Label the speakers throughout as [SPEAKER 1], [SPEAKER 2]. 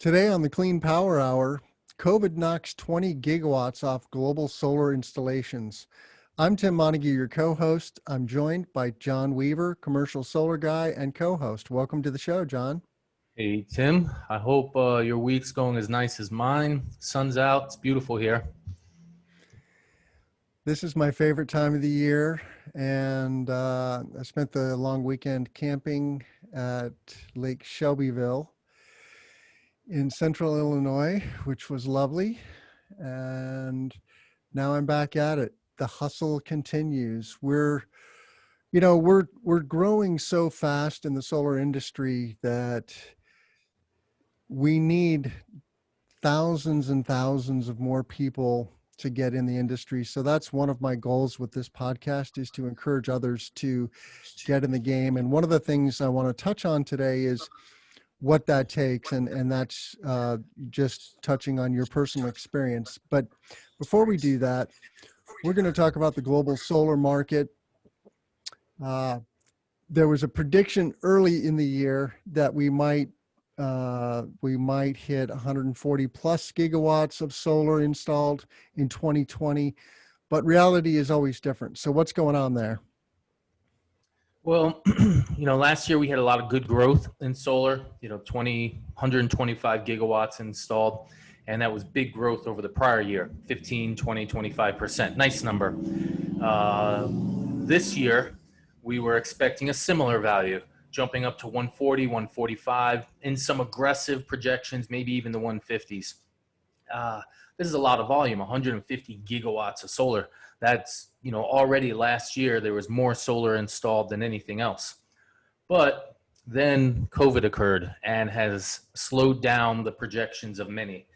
[SPEAKER 1] Today on the Clean Power Hour, COVID knocks 20 gigawatts off global solar installations. I'm Tim Montague, your co-host. I'm joined by John Weaver, commercial solar guy and co-host. Welcome to the show, John.
[SPEAKER 2] Hey, Tim. I hope your week's going as nice as mine. Sun's out. It's beautiful here.
[SPEAKER 1] This is my favorite time of the year, and I spent the long weekend camping at Lake Shelbyville in central Illinois, which was lovely. And now I'm back at it. The hustle continues. We're growing so fast in the solar industry that we need thousands and thousands of more people to get in the industry. So that's one of my goals with this podcast, is to encourage others to get in the game. And one of the things I want to touch on today is what that takes. And that's just touching on your personal experience. But before we do that, we're going to talk about the global solar market. There was a prediction early in the year that we might hit 140 plus gigawatts of solar installed in 2020, but reality is always different. So what's going on there?
[SPEAKER 2] Well, last year we had a lot of good growth in solar, 125 gigawatts installed. And that was big growth over the prior year, 15, 20, 25%. Nice number. This year, we were expecting a similar value, jumping up to 140, 145, in some aggressive projections, maybe even the 150s. This is a lot of volume, 150 gigawatts of solar. That's, already last year, there was more solar installed than anything else. But then COVID occurred and has slowed down the projections of many.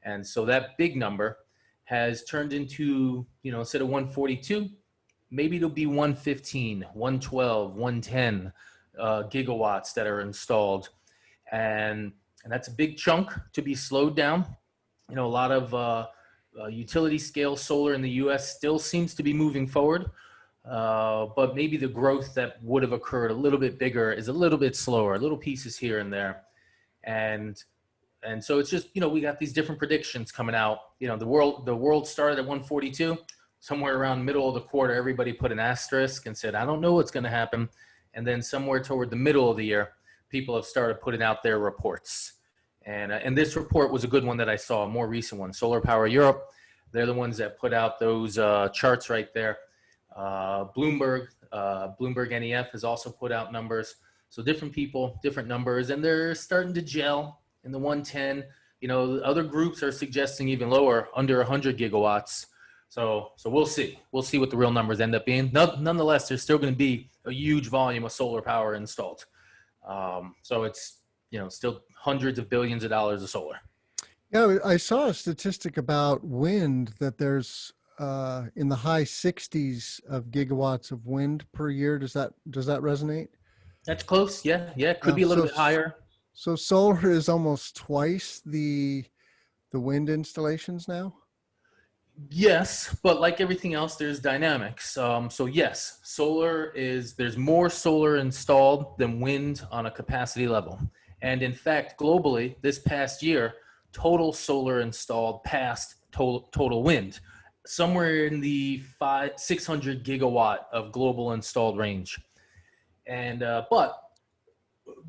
[SPEAKER 2] And so that big number has turned into, instead of 142, maybe it'll be 115, 112, 110 gigawatts that are installed. And that's a big chunk to be slowed down. A lot of utility scale solar in the US still seems to be moving forward. But maybe the growth that would have occurred a little bit bigger is a little bit slower, little pieces here and there. And so it's just, we got these different predictions coming out. The world started at 142, somewhere around middle of the quarter, everybody put an asterisk and said, I don't know what's going to happen. And then somewhere toward the middle of the year, people have started putting out their reports. And this report was a good one that I saw, a more recent one, Solar Power Europe. They're the ones that put out those charts right there. Bloomberg NEF has also put out numbers. So different people, different numbers, and they're starting to gel in the 110. Other groups are suggesting even lower, under 100 gigawatts. So we'll see. We'll see what the real numbers end up being. Nonetheless, there's still going to be a huge volume of solar power installed. So it's, still hundreds of billions of dollars of solar.
[SPEAKER 1] Yeah, I saw a statistic about wind that there's in the high 60s of gigawatts of wind per year. Does that resonate?
[SPEAKER 2] That's close. Yeah. It could be a little bit higher.
[SPEAKER 1] So solar is almost twice the wind installations now?
[SPEAKER 2] Yes, but like everything else, there's dynamics. So yes, there's more solar installed than wind on a capacity level. And in fact, globally, this past year, total solar installed passed total wind, somewhere in the 600 gigawatt of global installed range. And but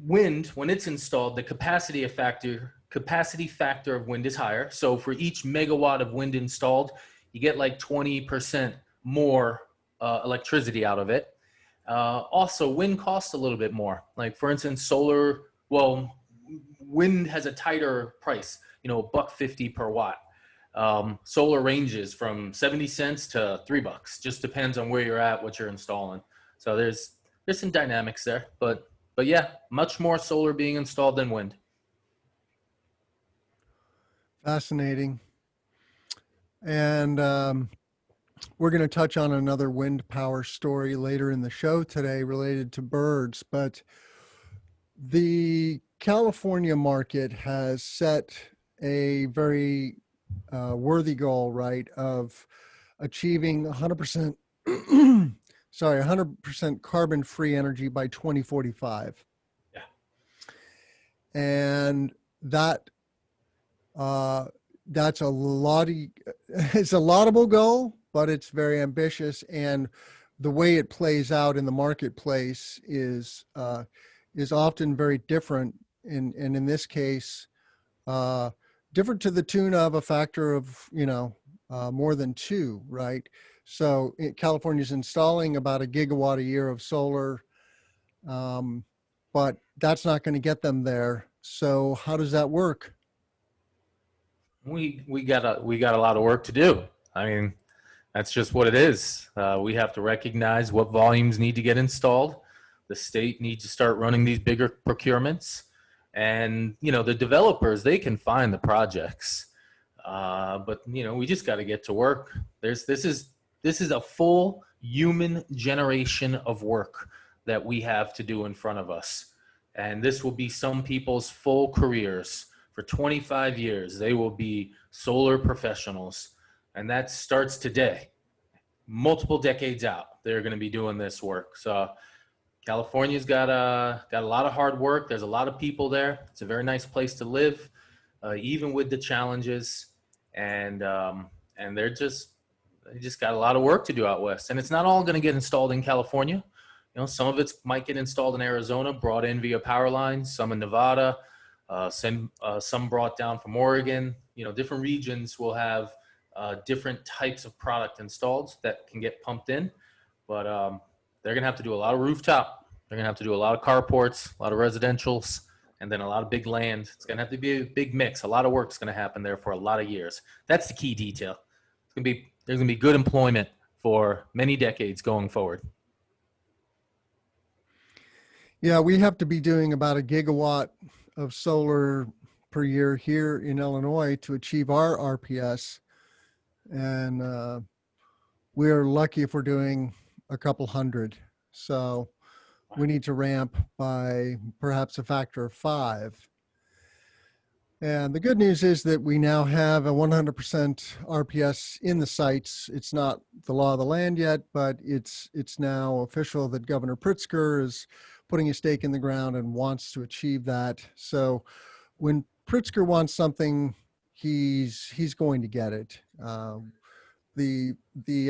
[SPEAKER 2] wind, when it's installed, the capacity factor of wind is higher. So for each megawatt of wind installed, you get like 20% more electricity out of it. Also, wind costs a little bit more. Like for instance, wind has a tighter price, $1.50 per watt. Solar ranges from 70 cents to $3. Just depends on where you're at, what you're installing. So there's some dynamics there, but yeah, much more solar being installed than wind.
[SPEAKER 1] Fascinating. And we're going to touch on another wind power story later in the show today related to birds, but the California market has set a very worthy goal, right, of achieving 100%, 100% carbon-free energy by 2045.
[SPEAKER 2] Yeah.
[SPEAKER 1] And that That's a lot. It's a laudable goal, but it's very ambitious, and the way it plays out in the marketplace is often very different. And in this case, uh, different to the tune of a factor of more than two, right? So California's installing about a gigawatt a year of solar, but that's not going to get them there. So how does that work?
[SPEAKER 2] We got a lot of work to do. I mean, that's just what it is. We have to recognize what volumes need to get installed. The state needs to start running these bigger procurements, and the developers, they can find the projects, but we just got to get to work. This is a full human generation of work that we have to do in front of us, and this will be some people's full careers. For 25 years, they will be solar professionals, and that starts today. Multiple decades out, they're going to be doing this work. So California's got a lot of hard work. There's a lot of people there. It's a very nice place to live, even with the challenges. And they just got a lot of work to do out west. And it's not all going to get installed in California. Some of it might get installed in Arizona, brought in via power lines. Some in Nevada. Some brought down from Oregon. Different regions will have different types of product installed that can get pumped in, but they're going to have to do a lot of rooftop. They're going to have to do a lot of carports, a lot of residentials, and then a lot of big land. It's going to have to be a big mix. A lot of work's going to happen there for a lot of years. That's the key detail. There's going to be good employment for many decades going forward.
[SPEAKER 1] Yeah, we have to be doing about a gigawatt of solar per year here in Illinois to achieve our RPS. And we're lucky if we're doing a couple hundred. So we need to ramp by perhaps a factor of 5. And the good news is that we now have a 100% RPS in the sites. It's not the law of the land yet, but it's now official that Governor Pritzker is putting a stake in the ground and wants to achieve that. So when Pritzker wants something, he's going to get it. The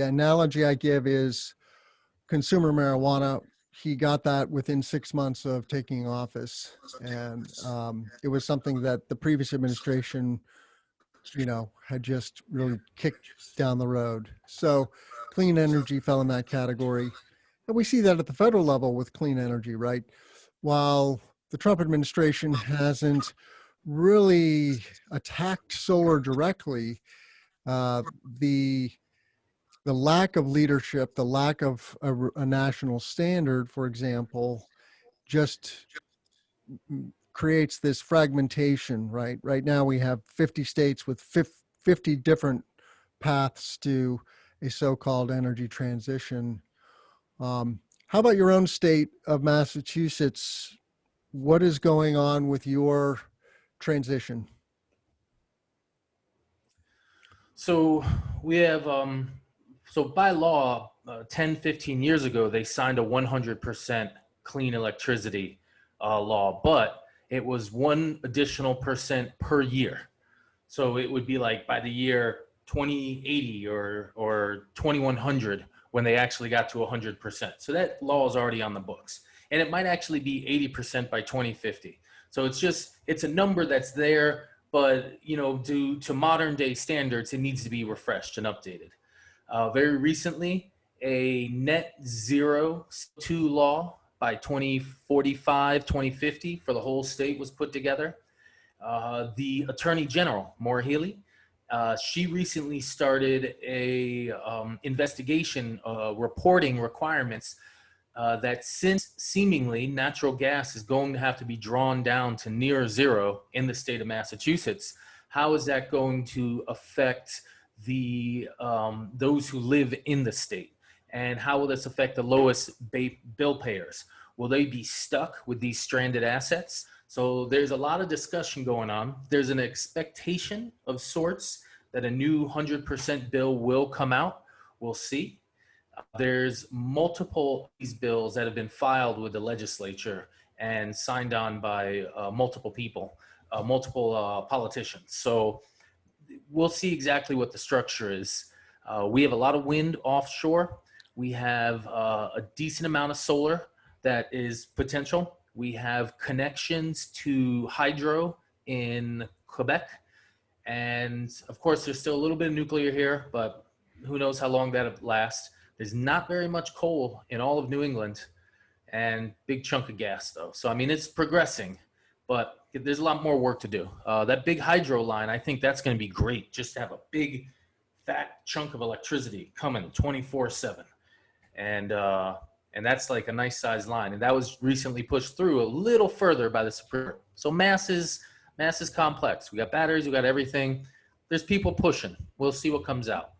[SPEAKER 1] analogy I give is consumer marijuana. He got that within 6 months of taking office, and it was something that the previous administration, had just really kicked down the road. So clean energy fell in that category. And we see that at the federal level with clean energy, right? While the Trump administration hasn't really attacked solar directly, the lack of leadership, the lack of a national standard, for example, just creates this fragmentation, right? Right now we have 50 states with 50 different paths to a so-called energy transition. How about your own state of Massachusetts? What is going on with your transition?
[SPEAKER 2] So we have, so by law, 10, 15 years ago, they signed a 100% clean electricity law, but it was 1 additional percent per year. So it would be like by the year 2080 or 2100 when they actually got to 100%. So that law is already on the books. And it might actually be 80% by 2050. So it's a number that's there, but due to modern day standards, it needs to be refreshed and updated. Very recently, a net zero CO2 law by 2045, 2050 for the whole state was put together. The Attorney General, Maura Healey, she recently started a investigation reporting requirements that since seemingly natural gas is going to have to be drawn down to near zero in the state of Massachusetts, how is that going to affect the those who live in the state? And how will this affect the lowest bill payers? Will they be stuck with these stranded assets? So there's a lot of discussion going on. There's an expectation of sorts that a new 100% bill will come out. We'll see. There's multiple these bills that have been filed with the legislature and signed on by multiple people. multiple politicians. So we'll see exactly what the structure is. We have a lot of wind offshore. We have a decent amount of solar that is potential. We have connections to hydro in Quebec. And of course, there's still a little bit of nuclear here, but who knows how long that'll last. There's not very much coal in all of New England, and big chunk of gas though. So, I mean, it's progressing, but there's a lot more work to do. That big hydro line, I think that's going to be great, just to have a big fat chunk of electricity coming 24/7. And that's like a nice sized line. And that was recently pushed through a little further by the Supreme Court. So mass is complex. We got batteries, we got everything. There's people pushing. We'll see what comes out.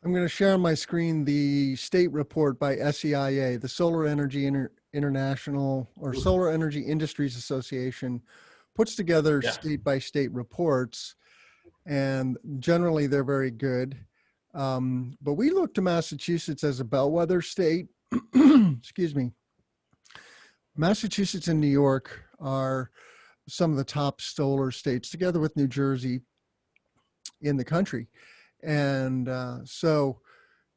[SPEAKER 1] I'm going to share on my screen the state report by SEIA, the Solar Energy International or Solar Energy Industries Association, puts together state by state reports, and generally they're very good. But we look to Massachusetts as a bellwether state. Excuse me. Massachusetts and New York are some of the top solar states, together with New Jersey, in the country. And so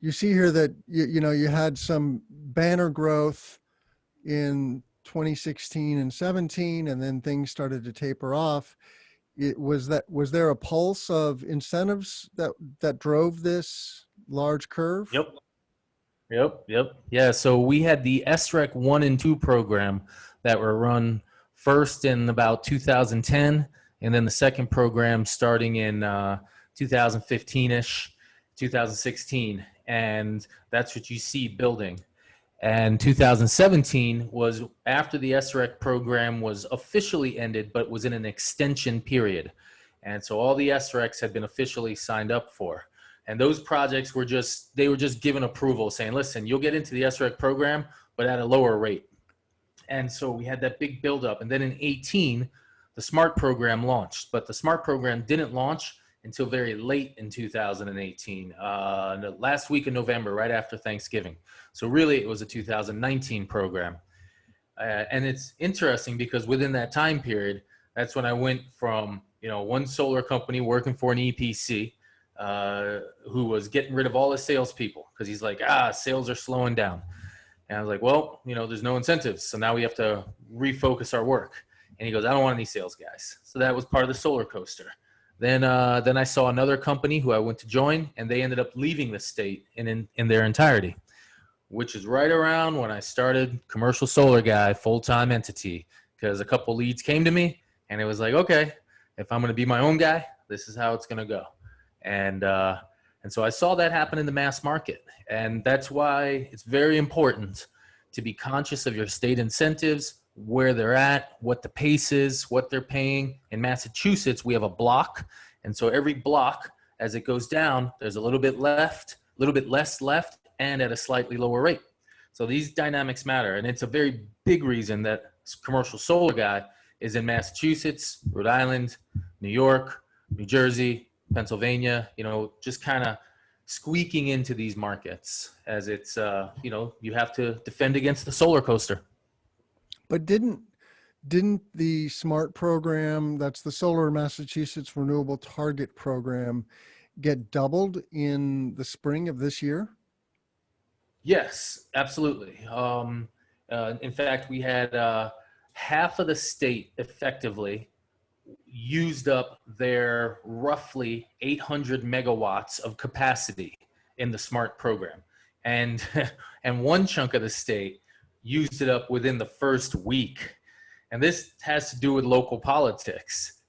[SPEAKER 1] you see here that you had some banner growth in 2016 and 17, and then things started to taper off. Was there a pulse of incentives that drove this large curve?
[SPEAKER 2] Yep. Yeah, so we had the SREC1 and 2 program that were run first in about 2010, and then the second program starting in 2015-ish, 2016, and that's what you see building. And 2017 was after the SREC program was officially ended, but was in an extension period. And so all the SRECs had been officially signed up for. And those projects were just given approval saying, listen, you'll get into the SREC program, but at a lower rate. And so we had that big buildup. And then in 18, the SMART program launched, but the SMART program didn't launch until very late in 2018, the last week of November, right after Thanksgiving. So really it was a 2019 program. And it's interesting because within that time period, that's when I went from, one solar company working for an EPC, who was getting rid of all his salespeople because he's like, sales are slowing down. And I was like, well, there's no incentives. So now we have to refocus our work. And he goes, I don't want any sales guys. So that was part of the solar coaster. Then I saw another company who I went to join, and they ended up leaving the state in their entirety, which is right around when I started Commercial Solar Guy, full-time entity, because a couple leads came to me, and it was like, okay, if I'm going to be my own guy, this is how it's going to go. And so I saw that happen in the mass market. And that's why it's very important to be conscious of your state incentives, where they're at, what the pace is, what they're paying. In Massachusetts, we have a block. And so every block, as it goes down, there's a little bit left, a little bit less left, and at a slightly lower rate. So these dynamics matter. And it's a very big reason that Commercial Solar Guy is in Massachusetts, Rhode Island, New York, New Jersey, Pennsylvania, just kind of squeaking into these markets as it's, you have to defend against the solar coaster.
[SPEAKER 1] But didn't the SMART program, that's the Solar Massachusetts Renewable Target Program, get doubled in the spring of this year?
[SPEAKER 2] Yes, absolutely. In fact, we had half of the state effectively used up their roughly 800 megawatts of capacity in the SMART program. And one chunk of the state used it up within the first week. And this has to do with local politics.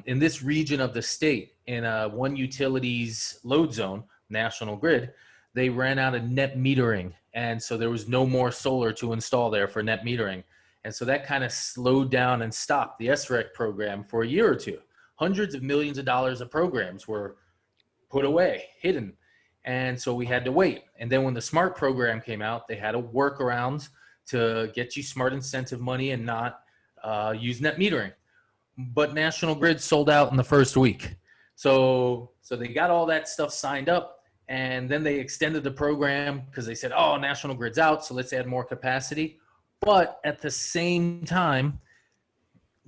[SPEAKER 2] In this region of the state, in one utility's load zone, National Grid, they ran out of net metering. And so there was no more solar to install there for net metering. And so that kind of slowed down and stopped the SREC program for a year or two. Hundreds of millions of dollars of programs were put away, hidden. And so we had to wait. And then when the SMART program came out, they had a workaround to get you smart incentive money and not use net metering. But National Grid sold out in the first week. So they got all that stuff signed up, and then they extended the program because they said, oh, National Grid's out, so let's add more capacity. But at the same time,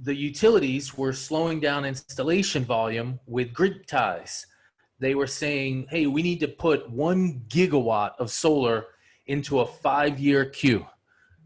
[SPEAKER 2] the utilities were slowing down installation volume with grid ties. They were saying, hey, we need to put 1 gigawatt of solar into a 5-year queue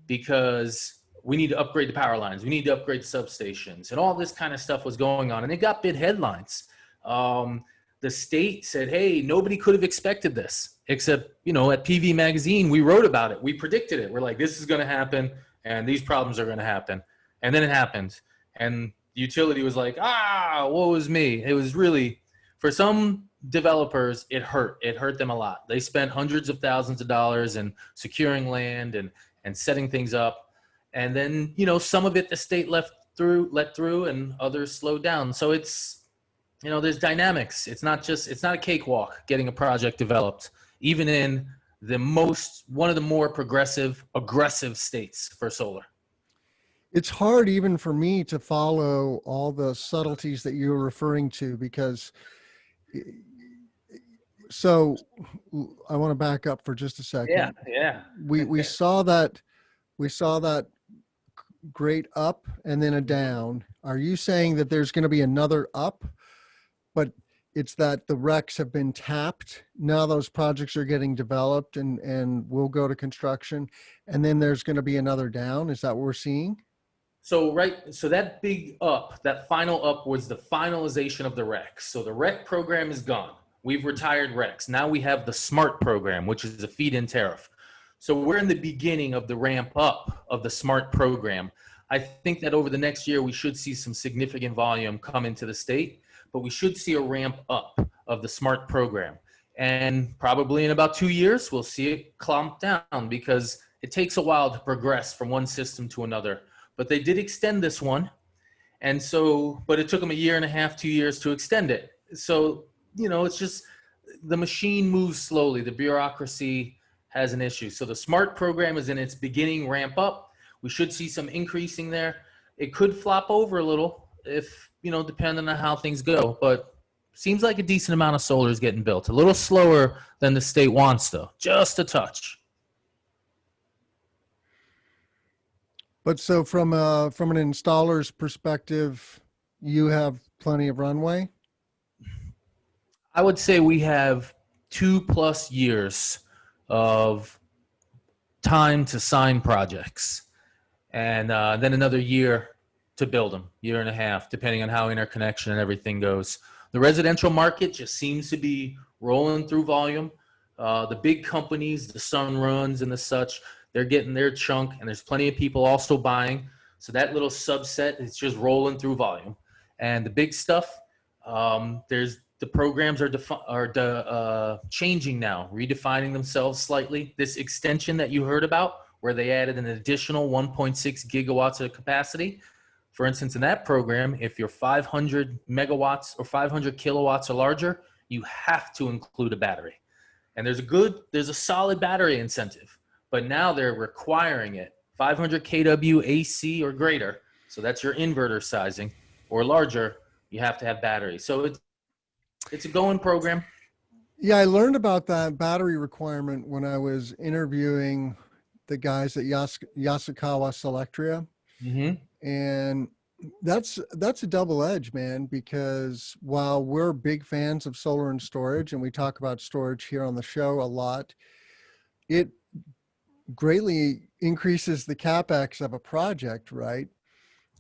[SPEAKER 2] because we need to upgrade the power lines. We need to upgrade the substations, and all this kind of stuff was going on. And it got big headlines. The state said, hey, nobody could have expected this, except, at PV Magazine, we wrote about it. We predicted it. We're like, this is going to happen, and these problems are going to happen. And then it happened. And the utility was like, woe is me. It was really, for some developers, it hurt. It hurt them a lot. They spent hundreds of thousands of dollars in securing land and setting things up. And then, some of it the state let through, and others slowed down. So it's, there's dynamics. It's not a cakewalk getting a project developed, even in one of the more aggressive states for solar.
[SPEAKER 1] It's hard even for me to follow all the subtleties that you're referring to, because so I want to back up for just a second.
[SPEAKER 2] Yeah.
[SPEAKER 1] We saw that great up and then a down. Are you saying that there's going to be another up, but it's that the RECs have been tapped? Now those projects are getting developed and will go to construction, and then there's going to be another down? Is that what we're seeing?
[SPEAKER 2] So that big up, that final up, was the finalization of the RECs. So the REC program is gone. We've retired RECs. Now we have the SMART program, which is a feed-in tariff. So we're in the beginning of the ramp up of the SMART program. I think that over the next year, we should see some significant volume come into the state, but we should see a ramp up of the SMART program. And probably in about 2 years, we'll see it clomp down, because it takes a while to progress from one system to another. But they did extend this one. And so, but it took them 1.5 years, 2 years to extend it. So, it's just, the machine moves slowly. The bureaucracy has an issue. So the SMART program is in its beginning ramp up. We should see some increasing there. It could flop over a little if, depending on how things go, but seems like a decent amount of solar is getting built. A little slower than the state wants, though, just a touch.
[SPEAKER 1] But so from an installer's perspective, you have plenty of runway?
[SPEAKER 2] I would say we have 2+ years of time to sign projects, and then another year to build them, 1.5 years, depending on how interconnection and everything goes. The residential market just seems to be rolling through volume. The big companies, the Sunruns and the such, they're getting their chunk, and there's plenty of people also buying. So that little subset is just rolling through volume. And the big stuff, the programs are changing now, redefining themselves slightly. This extension that you heard about, where they added an additional 1.6 gigawatts of capacity. For instance, in that program, if you're 500 megawatts or 500 kilowatts or larger, you have to include a battery. And there's a solid battery incentive. But now they're requiring it, 500 kW AC or greater. So that's your inverter sizing, or larger, you have to have batteries. So it's a going program.
[SPEAKER 1] Yeah, I learned about that battery requirement when I was interviewing the guys at Yasukawa Selectria.
[SPEAKER 2] Mm-hmm.
[SPEAKER 1] And that's a double edge, man, because while we're big fans of solar and storage, and we talk about storage here on the show a lot, it greatly increases the capex of a project, right?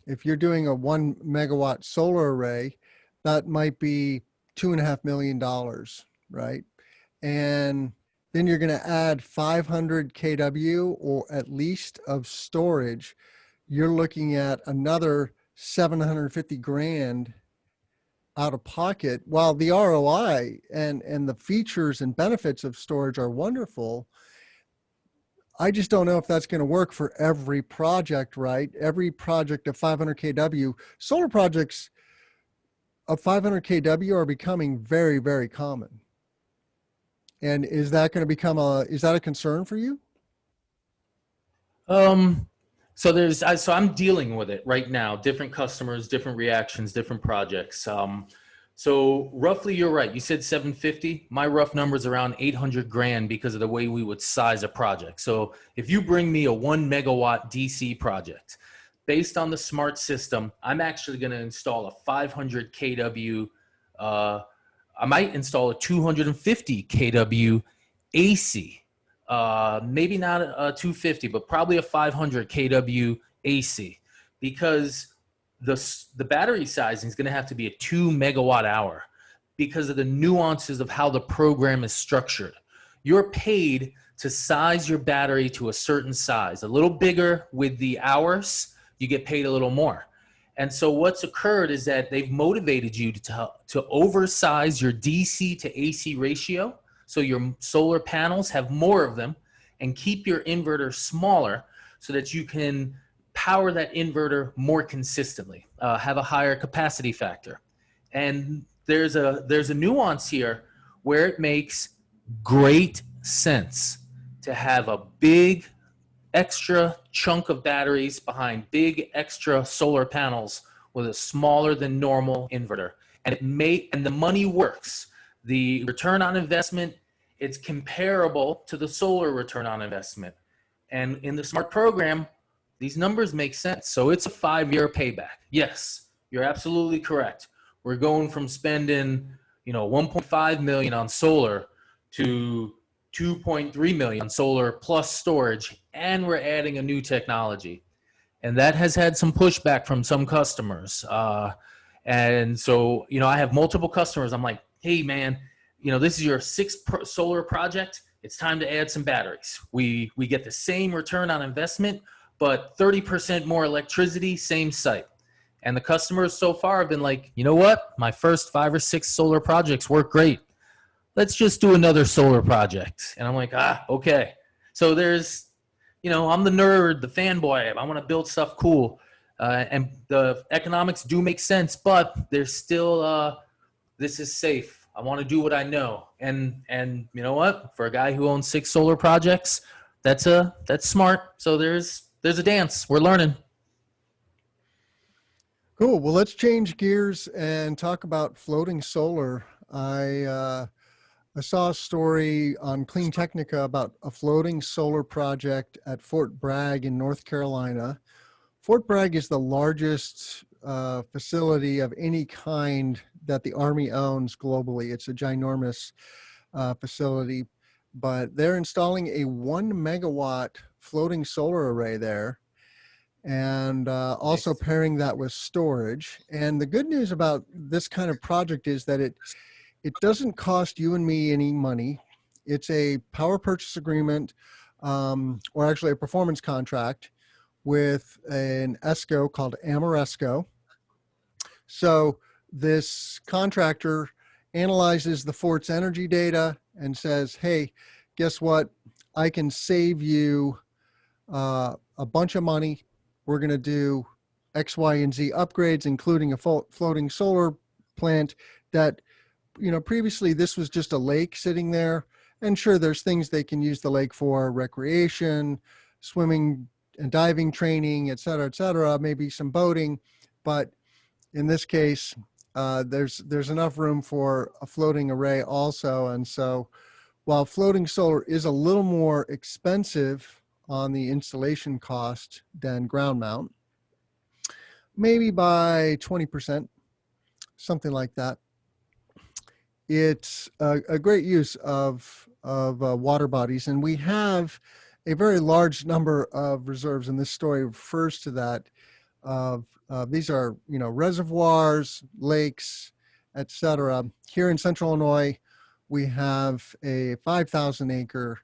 [SPEAKER 1] If you're doing a 1 megawatt solar array, that might be $2.5 million, right? And then you're going to add 500 kW or at least of storage. You're looking at another 750 grand out of pocket. While the ROI and the features and benefits of storage are wonderful, I just don't know if that's going to work for every project, right? Every project of 500 kW, solar projects of 500 kW are becoming very, very common. And is that going to become is that a concern for you?
[SPEAKER 2] So I'm dealing with it right now, different customers, different reactions, different projects. So roughly, you're right. You said 750. My rough number is around 800 grand because of the way we would size a project. So if you bring me a 1 megawatt DC project, based on the smart system, I'm actually going to install a 500 kW. I might install a 250 kW AC. Maybe not a 250, but probably a 500 kW AC, because the battery sizing is going to have to be a 2 megawatt hour because of the nuances of how the program is structured. You're paid to size your battery to a certain size. A little bigger with the hours, you get paid a little more. And so what's occurred is that they've motivated you to oversize your DC to AC ratio, so your solar panels have more of them, and keep your inverter smaller so that you can power that inverter more consistently, have a higher capacity factor. And there's a nuance here where it makes great sense to have a big extra chunk of batteries behind big extra solar panels with a smaller than normal inverter. And the money works. The return on investment, it's comparable to the solar return on investment. And in the smart program, these numbers make sense. So it's a 5-year payback. Yes, you're absolutely correct. We're going from spending, 1.5 million on solar to 2.3 million on solar plus storage, and we're adding a new technology. And that has had some pushback from some customers. And so, I have multiple customers. I'm like, hey man, this is your 6th solar project. It's time to add some batteries. We get the same return on investment, but 30% more electricity, same site. And the customers so far have been like, you know what? My first 5 or 6 solar projects work great. Let's just do another solar project. And I'm like, okay. So there's, I'm the nerd, the fanboy. I want to build stuff cool. And the economics do make sense, but there's still, this is safe. I want to do what I know. And you know what? For a guy who owns 6 solar projects, that's smart. So there's a dance. We're learning.
[SPEAKER 1] Cool. Well, let's change gears and talk about floating solar. I saw a story on Clean Technica about a floating solar project at Fort Bragg in North Carolina. Fort Bragg is the largest facility of any kind that the Army owns globally. It's a ginormous facility, but they're installing a 1 megawatt floating solar array there, and also pairing that with storage. And the good news about this kind of project is that it doesn't cost you and me any money. It's a power purchase agreement, or actually a performance contract with an ESCO called Ameresco. So this contractor analyzes the fort's energy data and says, hey, guess what? I can save you a bunch of money. We're going to do X, Y, and Z upgrades, including a floating solar plant that, previously this was just a lake sitting there. And sure, there's things they can use the lake for: recreation, swimming and diving training, et cetera, maybe some boating. But in this case, there's enough room for a floating array also. And so while floating solar is a little more expensive on the installation cost than ground mount, maybe by 20%, something like that, it's a great use of water bodies. And we have a very large number of reserves, and this story refers to that. These are, reservoirs, lakes, etc. Here in Central Illinois, we have a 5,000 acre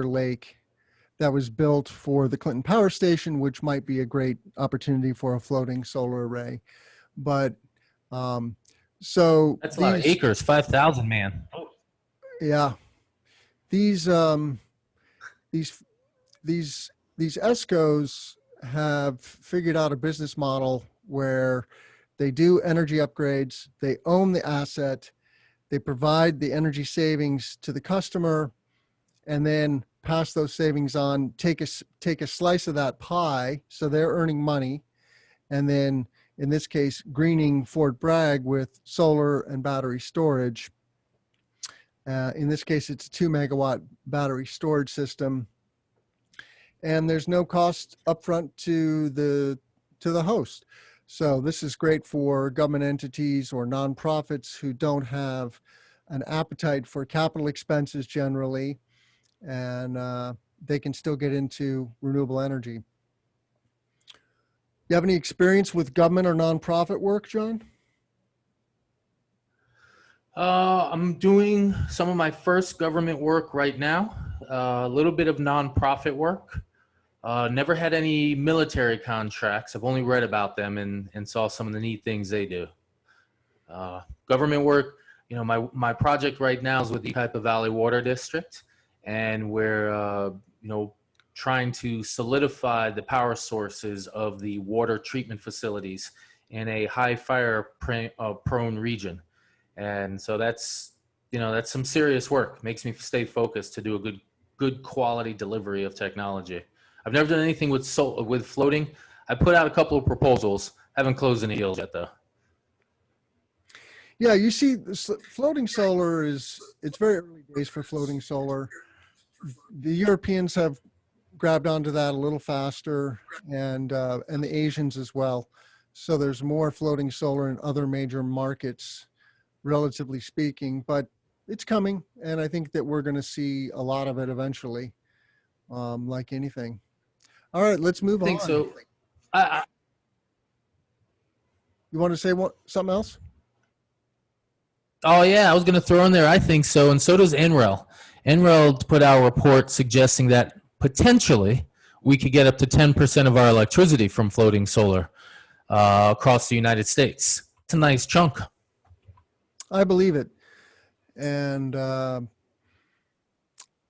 [SPEAKER 1] lake that was built for the Clinton Power Station, which might be a great opportunity for a floating solar array. But so
[SPEAKER 2] That's a lot of acres, 5,000, man.
[SPEAKER 1] Yeah, these ESCOs have figured out a business model where they do energy upgrades, they own the asset, they provide the energy savings to the customer, and then pass those savings on, take a slice of that pie, so they're earning money, and then in this case, greening Fort Bragg with solar and battery storage. In this case, it's a 2 megawatt battery storage system. and there's no cost upfront to the host. So this is great for government entities or nonprofits who don't have an appetite for capital expenses generally, and they can still get into renewable energy. You have any experience with government or nonprofit work, John?
[SPEAKER 2] I'm doing some of my first government work right now, a little bit of nonprofit work. Never had any military contracts. I've only read about them and saw some of the neat things they do. Government work, you know, my project right now is with the Type Valley Water District, and we're, you know, trying to solidify the power sources of the water treatment facilities in a high fire prone region. And so that's, you know, that's some serious work. Makes me stay focused to do a good quality delivery of technology. I've never done anything with floating. I put out a couple of proposals. Haven't closed any deals yet, though.
[SPEAKER 1] Yeah, you see, floating solar it's very early days for floating solar. The Europeans have grabbed onto that a little faster, and the Asians as well. So there's more floating solar in other major markets, relatively speaking, but it's coming, and I think that we're going to see a lot of it eventually, like anything. All right, let's move on.
[SPEAKER 2] I think so.
[SPEAKER 1] You want to say something else?
[SPEAKER 2] Oh, yeah, I was going to throw in there, I think so, and so does NREL. NREL put out a report suggesting that potentially we could get up to 10% of our electricity from floating solar across the United States. It's a nice chunk.
[SPEAKER 1] I believe it. And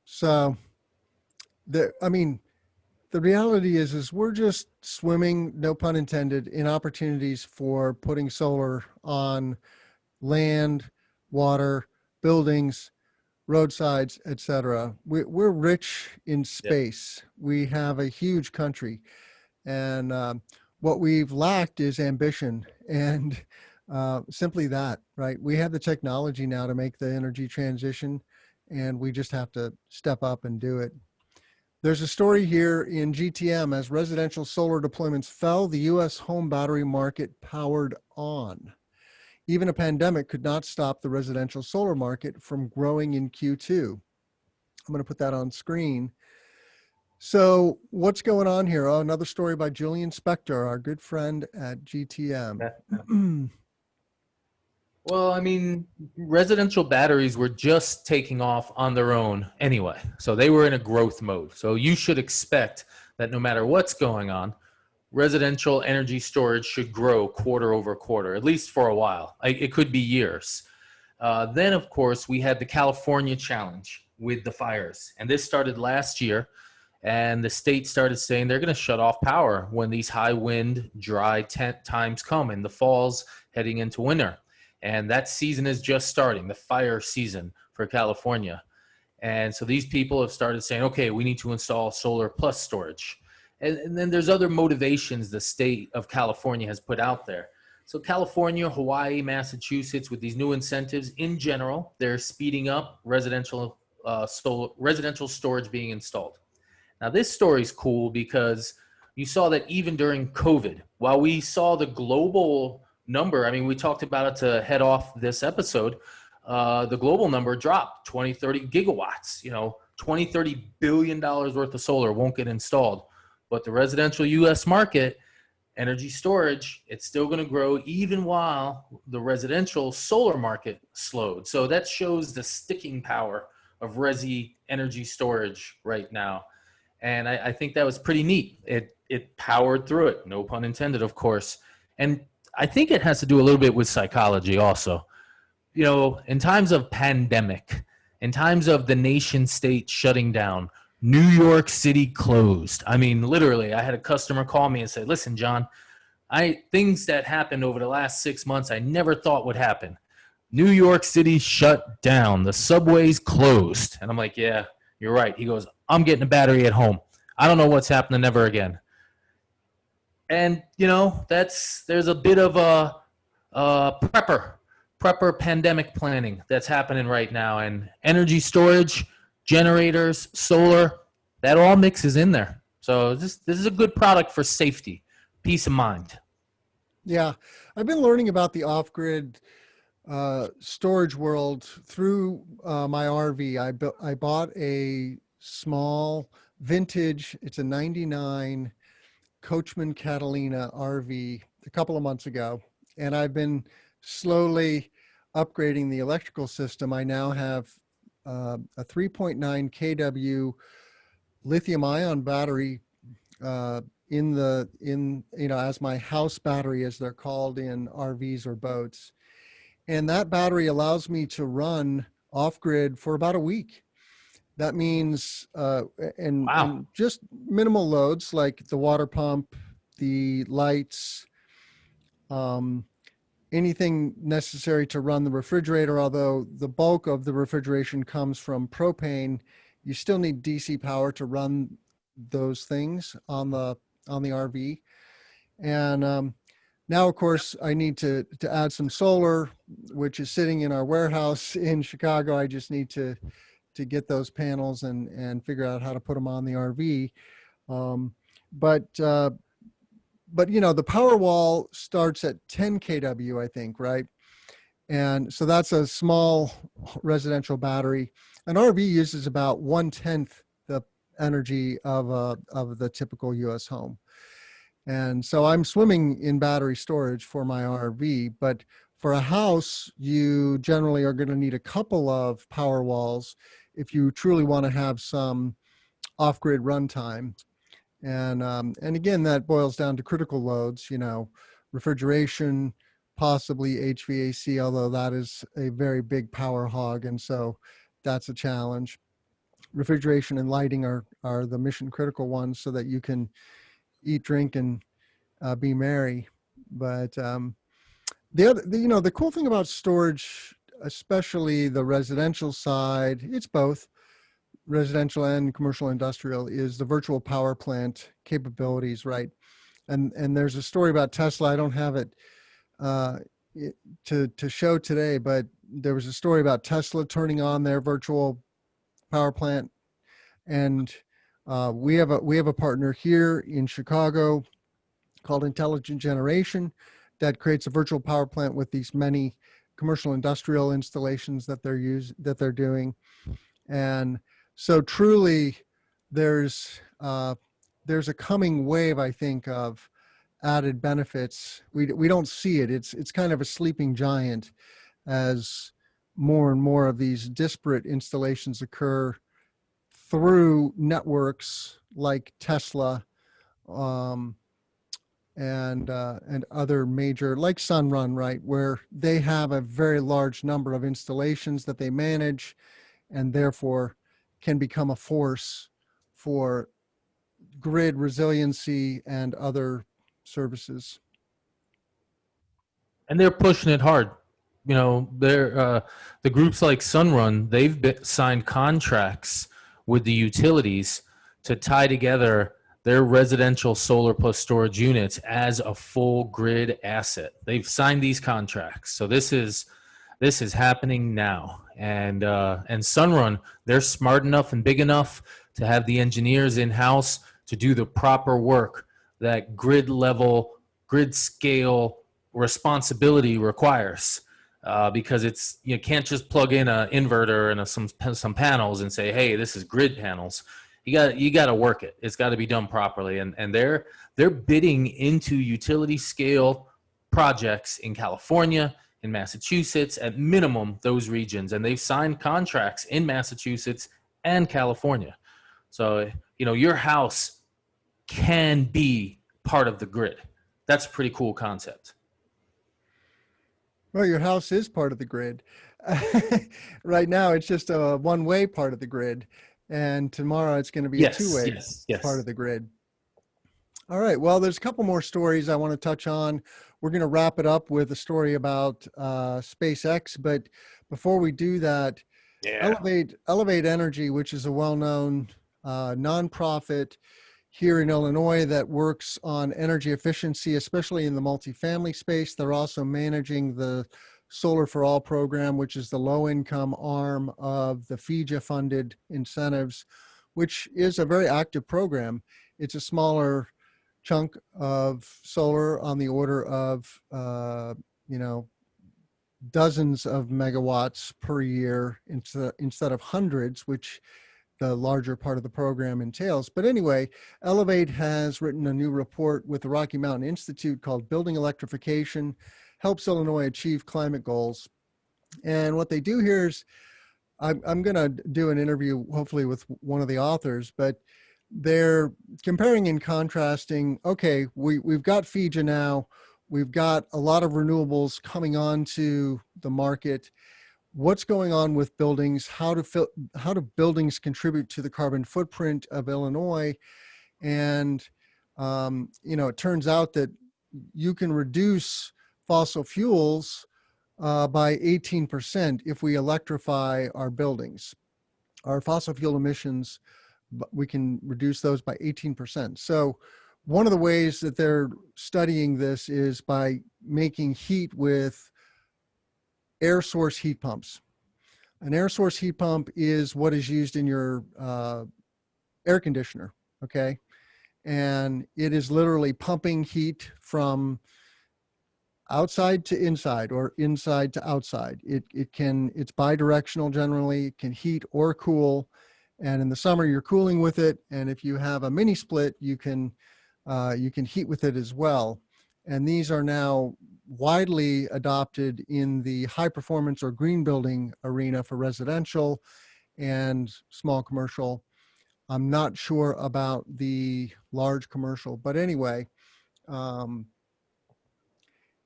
[SPEAKER 1] so, I mean, the reality is we're just swimming, no pun intended, in opportunities for putting solar on land, water, buildings, roadsides, etc. We're rich in space. Yep. We have a huge country, and what we've lacked is ambition, and simply that, right? We have the technology now to make the energy transition, and we just have to step up and do it. There's a story here in GTM: as residential solar deployments fell, the U.S. home battery market powered on. Even a pandemic could not stop the residential solar market from growing in Q2. I'm going to put that on screen. So what's going on here? Oh, another story by Julian Spector, our good friend at GTM.
[SPEAKER 2] Well, I mean, residential batteries were just taking off on their own anyway. So they were in a growth mode. So you should expect that no matter what's going on, residential energy storage should grow quarter over quarter, at least for a while. It could be years. Then, of course, we had the California challenge with the fires. And this started last year. And the state started saying they're going to shut off power when these high wind, dry times come in the falls heading into winter. And that season is just starting, the fire season for California. And so these people have started saying, okay, we need to install solar plus storage. And then there's other motivations the state of California has put out there. So California, Hawaii, Massachusetts, with these new incentives in general, they're speeding up residential storage being installed. Now this story is cool because you saw that even during COVID, while we saw the global number, I mean, we talked about it to head off this episode, the global number dropped 20, 30 gigawatts, you know, 20, $30 billion worth of solar won't get installed. But the residential U.S. market, energy storage, it's still going to grow even while the residential solar market slowed. So that shows the sticking power of resi energy storage right now. And I think that was pretty neat. It powered through it, no pun intended, of course. And I think it has to do a little bit with psychology also. You know, in times of pandemic, in times of the nation state shutting down, New York City closed. I mean, literally, I had a customer call me and say, listen, John, things that happened over the last 6 months I never thought would happen. New York City shut down. The subways closed. And I'm like, yeah, you're right. He goes, I'm getting a battery at home. I don't know what's happening ever again. And, you know, there's a bit of a prepper pandemic planning that's happening right now. And energy storage, generators, solar, that all mixes in there. So this is a good product for safety, peace of mind.
[SPEAKER 1] Yeah, I've been learning about the off-grid storage world through my RV. I bought a small vintage. It's a '99 Coachman Catalina RV a couple of months ago, and I've been slowly upgrading the electrical system. I now have a 3.9 kW lithium ion battery as my house battery, as they're called in RVs or boats. And that battery allows me to run off grid for about a week. That means,
[SPEAKER 2] Wow.
[SPEAKER 1] and just minimal loads like the water pump, the lights, anything necessary to run the refrigerator. Although the bulk of the refrigeration comes from propane, you still need DC power to run those things on the RV. And now, of course, I need to add some solar, which is sitting in our warehouse in Chicago. I just need to get those panels and figure out how to put them on the RV. Um, but the power wall starts at 10 kW, I think, right? And so that's a small residential battery. An RV uses about 1/10 the energy of the typical US home. And so I'm swimming in battery storage for my RV, but for a house, you generally are going to need a couple of power walls if you truly want to have some off-grid runtime. And again, that boils down to critical loads, refrigeration, possibly HVAC, although that is a very big power hog, and so that's a challenge. Refrigeration and lighting are the mission critical ones, so that you can eat, drink, and be merry. But the cool thing about storage, especially the residential side, it's both residential and commercial industrial, is the virtual power plant capabilities, right? And there's a story about Tesla. I don't have it to show today, but there was a story about Tesla turning on their virtual power plant, and we have a partner here in Chicago called Intelligent Generation that creates a virtual power plant with these many commercial industrial installations that they're doing. And so truly there's a coming wave, I think, of added benefits. We don't see it. It's kind of a sleeping giant as more and more of these disparate installations occur through networks like Tesla, and other major, like Sunrun, right, where they have a very large number of installations that they manage, and therefore can become a force for grid resiliency and other services.
[SPEAKER 2] And they're pushing it hard. They're the groups like Sunrun. They've signed contracts with the utilities to tie together their residential solar plus storage units as a full grid asset. They've signed these contracts, so this is happening now. And Sunrun, they're smart enough and big enough to have the engineers in house to do the proper work that grid scale responsibility requires, because you can't just plug in an inverter and some panels and say, hey, this is grid panels. You got to work it. It's got to be done properly. And they're bidding into utility scale projects in California, in Massachusetts, at minimum those regions, and they've signed contracts in Massachusetts and California. So your house can be part of the grid. That's a pretty cool concept.
[SPEAKER 1] Well, your house is part of the grid. Right now, it's just a one-way part of the grid, and tomorrow it's going to be a two-way part of the grid. All right. Well, there's a couple more stories I want to touch on. We're going to wrap it up with a story about SpaceX, but before we do that, Elevate Energy, which is a well-known nonprofit here in Illinois that works on energy efficiency, especially in the multifamily space. They're also managing the Solar for All program, which is the low-income arm of the FEJA-funded incentives, which is a very active program. It's a smaller chunk of solar on the order of, dozens of megawatts per year instead of hundreds, which the larger part of the program entails. But anyway, Elevate has written a new report with the Rocky Mountain Institute called Building Electrification, Helps Illinois Achieve Climate Goals. And what they do here is, I'm going to do an interview, hopefully with one of the authors, but they're comparing and contrasting. Okay, we've got FIJA now. We've got a lot of renewables coming onto the market. What's going on with buildings? How do buildings contribute to the carbon footprint of Illinois? And, it turns out that you can reduce fossil fuels by 18% if we electrify our buildings. Our fossil fuel emissions, we can reduce those by 18%. So one of the ways that they're studying this is by making heat with air source heat pumps. An air source heat pump is what is used in your air conditioner, okay? And it is literally pumping heat from outside to inside or inside to outside. It's bidirectional generally. It can heat or cool. And in the summer you're cooling with it. And if you have a mini split, you can heat with it as well. And these are now widely adopted in the high performance or green building arena for residential and small commercial. I'm not sure about the large commercial, but anyway,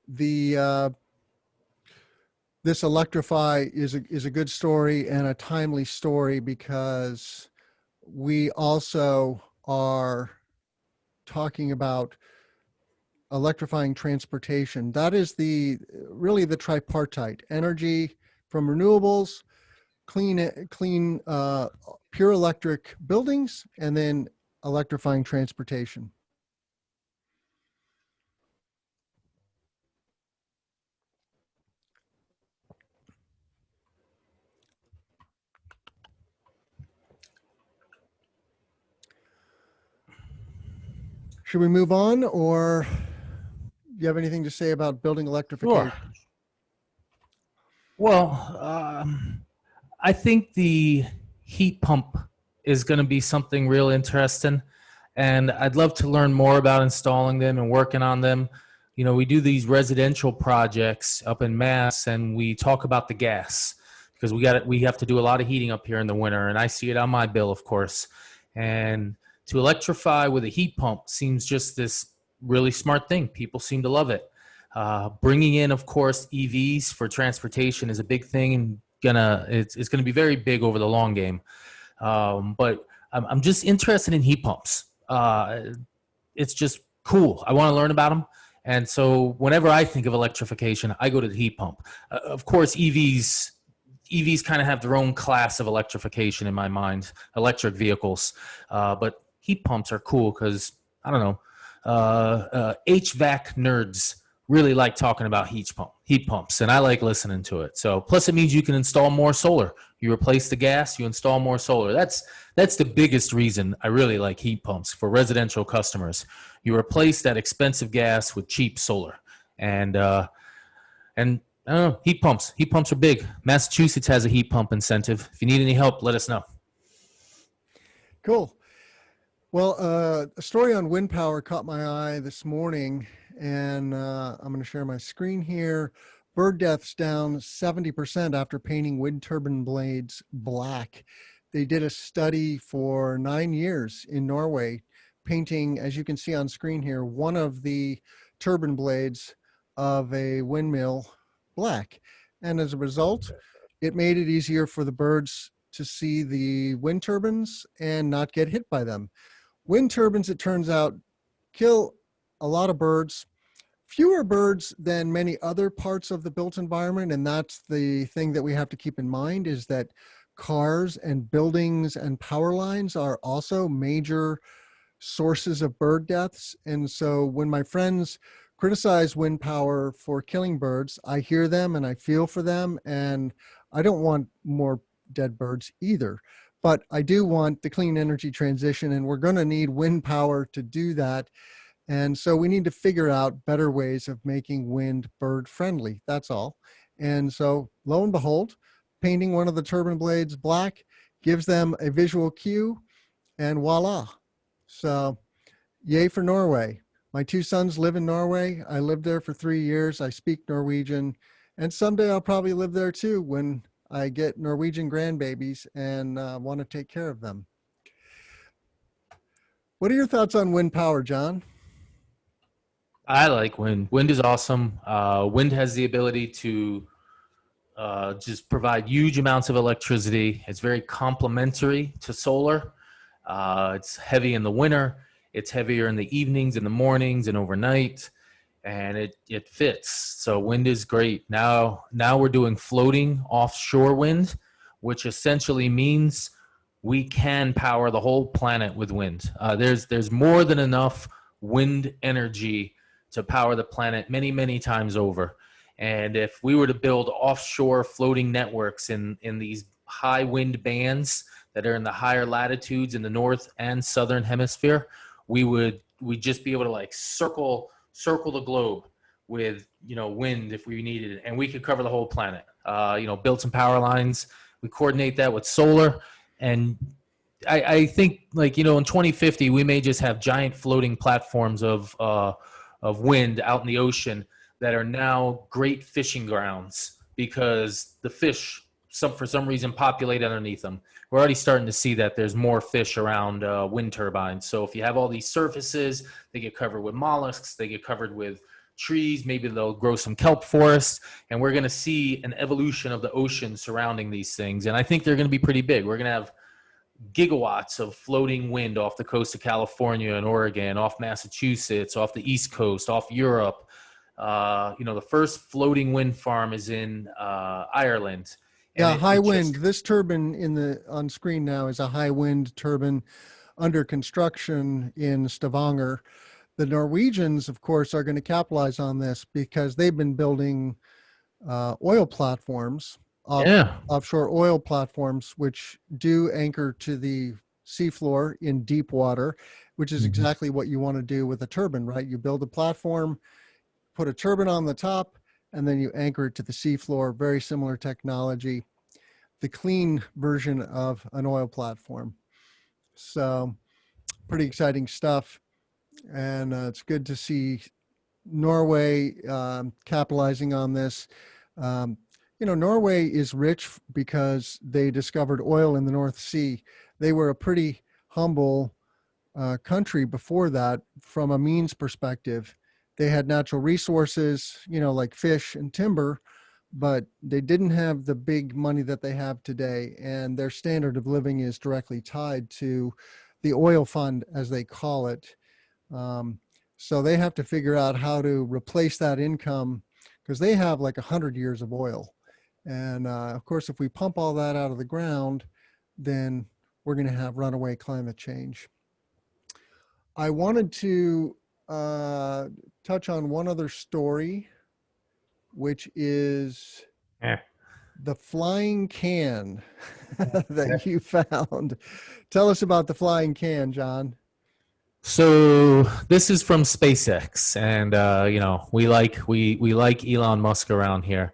[SPEAKER 1] this Electrify is a good story and a timely story, because we also are talking about electrifying transportation. That is really the tripartite: energy from renewables, clean pure electric buildings, and then electrifying transportation. Should we move on, or do you have anything to say about building electrification?
[SPEAKER 2] Sure. Well, I think the heat pump is going to be something real interesting, and I'd love to learn more about installing them and working on them. We do these residential projects up in Mass, and we talk about the gas because we have to do a lot of heating up here in the winter, and I see it on my bill, of course. And to electrify with a heat pump seems just this really smart thing. People seem to love it. Bringing in, of course, EVs for transportation is a big thing, and it's gonna be very big over the long game. But I'm just interested in heat pumps. It's just cool. I want to learn about them, and so whenever I think of electrification, I go to the heat pump. Of course, EVs kind of have their own class of electrification in my mind, electric vehicles, but heat pumps are cool because, I don't know, HVAC nerds really like talking about heat pumps, and I like listening to it. So plus it means you can install more solar. You replace the gas, you install more solar. That's the biggest reason I really like heat pumps for residential customers. You replace that expensive gas with cheap solar. And I don't know, heat pumps are big. Massachusetts has a heat pump incentive. If you need any help, let us know.
[SPEAKER 1] Cool. Well, a story on wind power caught my eye this morning, and I'm going to share my screen here. Bird deaths down 70% after painting wind turbine blades black. They did a study for 9 years in Norway, painting, as you can see on screen here, one of the turbine blades of a windmill black. And as a result, it made it easier for the birds to see the wind turbines and not get hit by them. Wind turbines, it turns out, kill a lot of birds, fewer birds than many other parts of the built environment. And that's the thing that we have to keep in mind, is that cars and buildings and power lines are also major sources of bird deaths. And so when my friends criticize wind power for killing birds, I hear them and I feel for them, and I don't want more dead birds either. but I do want the clean energy transition, and we're going to need wind power to do that. And so we need to figure out better ways of making wind bird friendly. That's all. And so lo and behold, painting one of the turbine blades black gives them a visual cue, and voila. So yay for Norway. My two sons live in Norway. I lived there for 3 years. I speak Norwegian, and someday I'll probably live there too when I get Norwegian grandbabies and want to take care of them. What are your thoughts on wind power, John?
[SPEAKER 2] I like wind. Wind is awesome. Wind has the ability to just provide huge amounts of electricity. It's very complementary to solar. It's heavy in the winter. It's heavier in the evenings, in the mornings, and overnight, and it fits. So wind is great. Now we're doing floating offshore wind, which essentially means we can power the whole planet with wind. There's more than enough wind energy to power the planet many, many times over. And if we were to build offshore floating networks in these high wind bands that are in the higher latitudes in the north and southern hemisphere, we'd just be able to like circle the globe with wind if we needed it, and we could cover the whole planet. Build some power lines. We coordinate that with solar, and I think in 2050 we may just have giant floating platforms of wind out in the ocean that are now great fishing grounds because the fish, for some reason, populate underneath them. We're already starting to see that there's more fish around wind turbines. So if you have all these surfaces, they get covered with mollusks, they get covered with trees, maybe they'll grow some kelp forests, and we're going to see an evolution of the ocean surrounding these things. And I think they're going to be pretty big. We're going to have gigawatts of floating wind off the coast of California and Oregon, off Massachusetts, off the East Coast, off Europe. The first floating wind farm is in Ireland.
[SPEAKER 1] Yeah, high wind. This turbine on screen now is a high wind turbine under construction in Stavanger. The Norwegians, of course, are going to capitalize on this because they've been building oil platforms, offshore oil platforms, which do anchor to the seafloor in deep water, which is exactly what you want to do with a turbine, right? You build a platform, put a turbine on the top, and then you anchor it to the seafloor. Very similar technology, the clean version of an oil platform. So pretty exciting stuff. And it's good to see Norway capitalizing on this. Norway is rich because they discovered oil in the North Sea. They were a pretty humble country before that from a means perspective. They had natural resources, like fish and timber, but they didn't have the big money that they have today. And their standard of living is directly tied to the oil fund, as they call it. So they have to figure out how to replace that income because they have like 100 years of oil. And of course, if we pump all that out of the ground, then we're going to have runaway climate change. I wanted to touch on one other story, which is the flying can that you found. Tell us about the flying can, John.
[SPEAKER 2] So this is from SpaceX, and we like Elon Musk around here,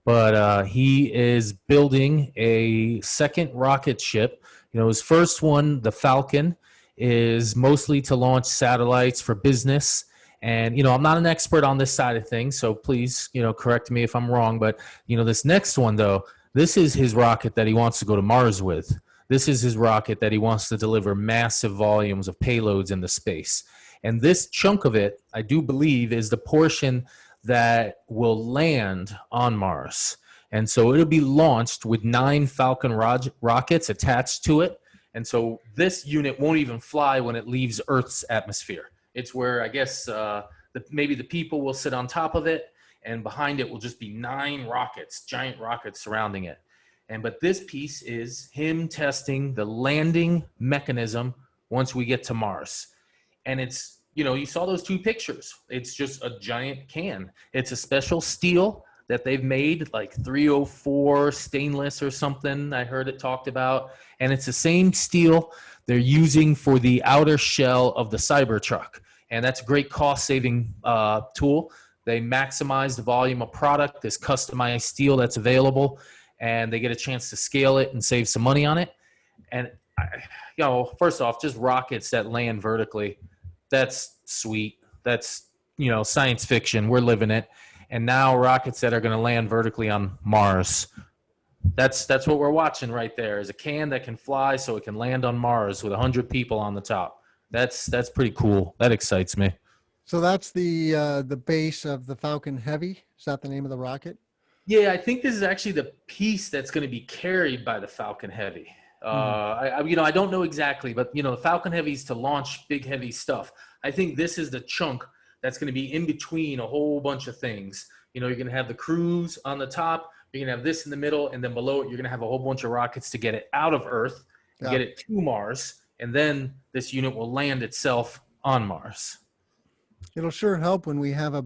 [SPEAKER 2] but he is building a second rocket ship. His first one, the Falcon, is mostly to launch satellites for business. And, I'm not an expert on this side of things, so please, correct me if I'm wrong. But, this next one, though, this is his rocket that he wants to go to Mars with. This is his rocket that he wants to deliver massive volumes of payloads into space. And this chunk of it, I do believe, is the portion that will land on Mars. And so it'll be launched with 9 Falcon rockets attached to it. And so this unit won't even fly when it leaves Earth's atmosphere. It's where I guess maybe the people will sit on top of it, and behind it will just be 9 rockets, giant rockets surrounding it. But this piece is him testing the landing mechanism once we get to Mars. And it's, you saw those 2 pictures. It's just a giant can. It's a special steel that they've made, like 304 stainless or something. I heard it talked about, and it's the same steel they're using for the outer shell of the Cybertruck, and that's a great cost-saving tool. They maximize the volume of product, this customized steel that's available, and they get a chance to scale it and save some money on it. And first off, just rockets that land vertically, that's sweet. That's science fiction. We're living it. And now rockets that are going to land vertically on Mars. That's what we're watching right there, is a can that can fly so it can land on Mars with 100 people on the top. That's pretty cool. That excites me.
[SPEAKER 1] So that's the base of the Falcon Heavy. Is that the name of the rocket?
[SPEAKER 2] Yeah, I think this is actually the piece that's going to be carried by the Falcon Heavy. I don't know exactly, but the Falcon Heavy is to launch big heavy stuff. I think this is the chunk that's going to be in between a whole bunch of things. You're going to have the cruise on the top, you're going to have this in the middle, and then below it, you're going to have a whole bunch of rockets to get it out of Earth, to get it to Mars, and then this unit will land itself on Mars.
[SPEAKER 1] It'll sure help when we have a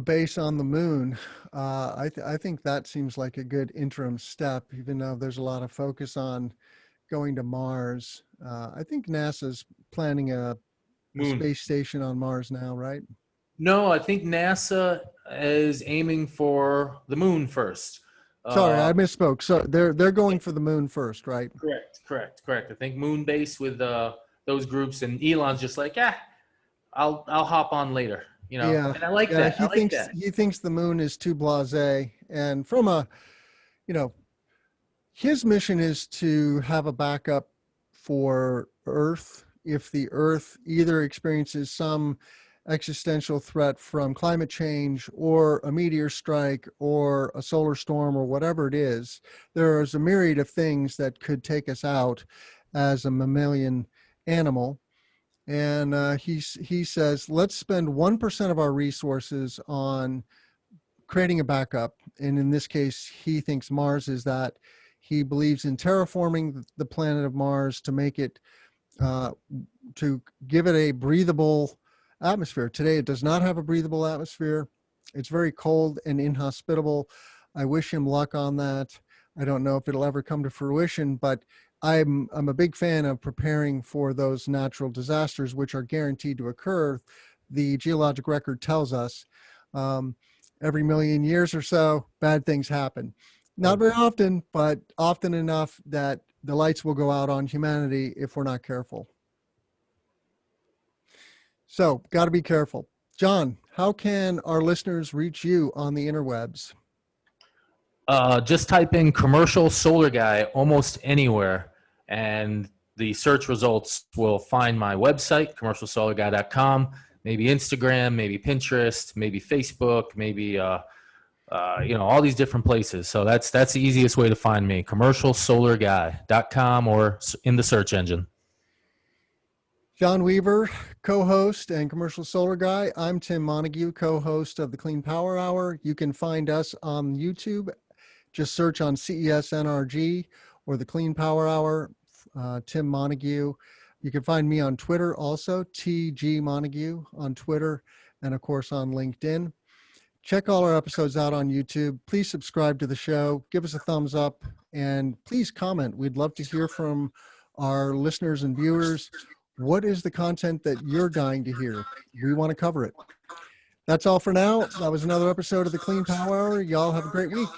[SPEAKER 1] base on the moon. I think that seems like a good interim step, even though there's a lot of focus on going to Mars. I think NASA's planning a space station on Mars now, right?
[SPEAKER 2] No, I think NASA is aiming for the moon first.
[SPEAKER 1] Sorry, I misspoke. So they're going for the moon first, right?
[SPEAKER 2] Correct. I think moon base with those groups, and Elon's just like, I'll hop on later.
[SPEAKER 1] Yeah.
[SPEAKER 2] And I like that.
[SPEAKER 1] He thinks the moon is too blasé. And from his mission is to have a backup for Earth if the Earth either experiences some existential threat from climate change or a meteor strike or a solar storm or whatever it is. There is a myriad of things that could take us out as a mammalian animal. And he says, let's spend 1% of our resources on creating a backup. And in this case, he thinks Mars is that. He believes in terraforming the planet of Mars to make it, to give it a breathable atmosphere. Today, it does not have a breathable atmosphere. It's very cold and inhospitable. I wish him luck on that. I don't know if it'll ever come to fruition, but I'm a big fan of preparing for those natural disasters, which are guaranteed to occur. The geologic record tells us every million years or so, bad things happen. Not very often, but often enough that the lights will go out on humanity if we're not careful. So, got to be careful. John, how can our listeners reach you on the interwebs?
[SPEAKER 2] Just type in commercial solar guy almost anywhere, and the search results will find my website, commercialsolarguy.com, maybe Instagram, maybe Pinterest, maybe Facebook, maybe all these different places. So that's the easiest way to find me, commercialsolarguy.com, or in the search engine.
[SPEAKER 1] John Weaver, co-host and commercial solar guy. I'm Tim Montague, co-host of the Clean Power Hour. You can find us on YouTube. Just search on CES NRG or the Clean Power Hour, Tim Montague. You can find me on Twitter also, TG Montague on Twitter, and of course on LinkedIn. Check all our episodes out on YouTube. Please subscribe to the show. Give us a thumbs up, and please comment. We'd love to hear from our listeners and viewers. What is the content that you're dying to hear? We want to cover it. That's all for now. That was another episode of the Clean Power Hour. Y'all have a great week.